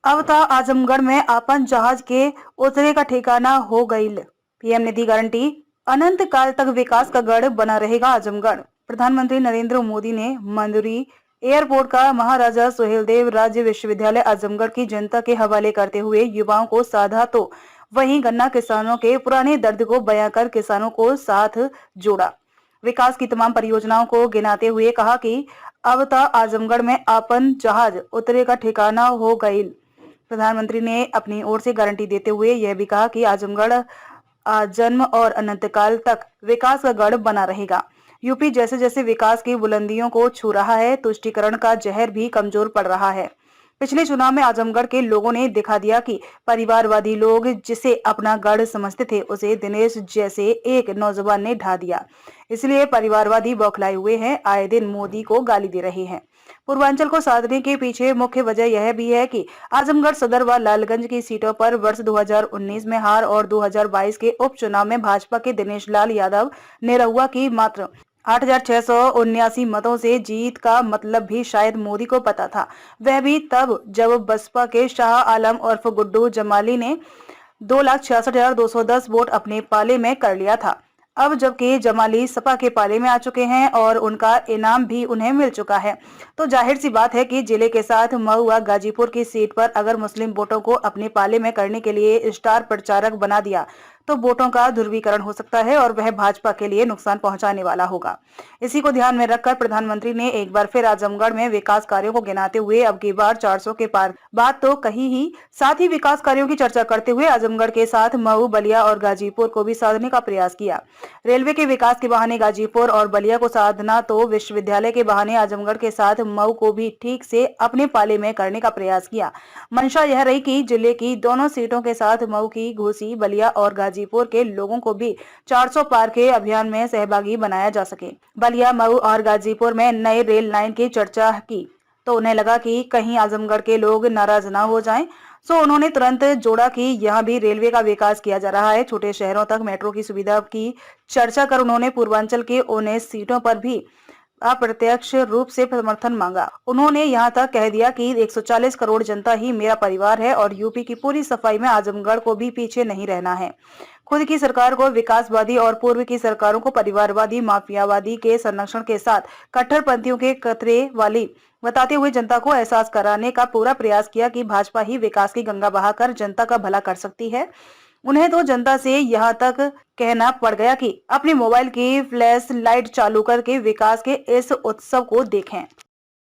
अब ता आजमगढ़ में आपन जहाज के उतरे का ठिकाना हो गईल। पीएम ने दी गारंटी, अनंत काल तक विकास का गढ़ बना रहेगा आजमगढ़। प्रधानमंत्री नरेंद्र मोदी ने मंदुरी एयरपोर्ट का महाराजा सुहेलदेव राज्य विश्वविद्यालय आजमगढ़ की जनता के हवाले करते हुए युवाओं को साधा, तो वहीं गन्ना किसानों के पुराने दर्द को बयां कर किसानों को साथ जोड़ा। विकास की तमाम परियोजनाओं को गिनाते हुए कहा कि अब ता आजमगढ़ में आपन जहाज उतरे का ठिकाना हो गईल। प्रधानमंत्री ने अपनी ओर से गारंटी देते हुए यह भी कहा कि आजमगढ़ जन्म और अनंतकाल तक विकास का गढ़ बना रहेगा। यूपी जैसे जैसे विकास की बुलंदियों को छू रहा है, तुष्टीकरण का जहर भी कमजोर पड़ रहा है। पिछले चुनाव में आजमगढ़ के लोगों ने दिखा दिया कि परिवारवादी लोग जिसे अपना गढ़ समझते थे, उसे दिनेश जैसे एक नौजवान ने ढा दिया। इसलिए परिवारवादी बौखलाए हुए हैं, आए दिन मोदी को गाली दे रहे हैं। पूर्वांचल को साधने के पीछे मुख्य वजह यह भी है कि आजमगढ़ सदर व लालगंज की सीटों पर वर्ष 2019 में हार और 2022 के उपचुनाव में भाजपा के दिनेश लाल यादव निरहुआ की मात्र 8,679 मतों से जीत का मतलब भी शायद मोदी को पता था। वह भी तब जब बसपा के शाह आलम उर्फ गुड्डू जमाली ने 2,66,210 वोट अपने पाले में कर लिया था। अब जबकि जमाली सपा के पाले में आ चुके हैं और उनका इनाम भी उन्हें मिल चुका है, तो जाहिर सी बात है कि जिले के साथ मऊ व गाजीपुर की सीट पर अगर मुस्लिम वोटों को अपने पाले में करने के लिए स्टार प्रचारक बना दिया तो वोटों का ध्रुवीकरण हो सकता है और वह भाजपा के लिए नुकसान पहुंचाने वाला होगा। इसी को ध्यान में रखकर प्रधानमंत्री ने एक बार फिर आजमगढ़ में विकास कार्यों को गिनाते हुए अब की बार 400 के पार बात तो कही ही, साथ ही विकास कार्यों की चर्चा करते हुए आजमगढ़ के साथ मऊ, बलिया और गाजीपुर को भी साधने का प्रयास किया। रेलवे के विकास के बहाने गाजीपुर और बलिया को साधना, तो विश्वविद्यालय के बहाने आजमगढ़ के साथ मऊ को भी ठीक से अपने पाले में करने का प्रयास किया। मंशा यह रही कि जिले की दोनों सीटों के साथ मऊ की, घोसी, बलिया और गाजीपुर के लोगों को भी 400 पार के अभियान में सहभागी बनाया जा सके। बलिया, मऊ और गाजीपुर में नए रेल लाइन की चर्चा की तो उन्हें लगा कि कहीं आजमगढ़ के लोग नाराज ना हो जाएं, सो उन्होंने तुरंत जोड़ा कि यहाँ भी रेलवे का विकास किया जा रहा है। छोटे शहरों तक मेट्रो की सुविधा की चर्चा कर उन्होंने पूर्वांचल के 19 सीटों पर भी अप्रत्यक्ष रूप से समर्थन मांगा। उन्होंने यहाँ तक कह दिया कि 140 करोड़ जनता ही मेरा परिवार है और यूपी की पूरी सफाई में आजमगढ़ को भी पीछे नहीं रहना है। खुद की सरकार को विकासवादी और पूर्व की सरकारों को परिवारवादी, माफियावादी के संरक्षण के साथ कट्टरपंथियों के खतरे वाली बताते हुए जनता को एहसास कराने का पूरा प्रयास किया कि भाजपा ही विकास की गंगा बहाकर जनता का भला कर सकती है। उन्हें तो जनता से यहाँ तक कहना पड़ गया कि अपने मोबाइल की फ्लैश लाइट चालू करके विकास के इस उत्सव को देखें।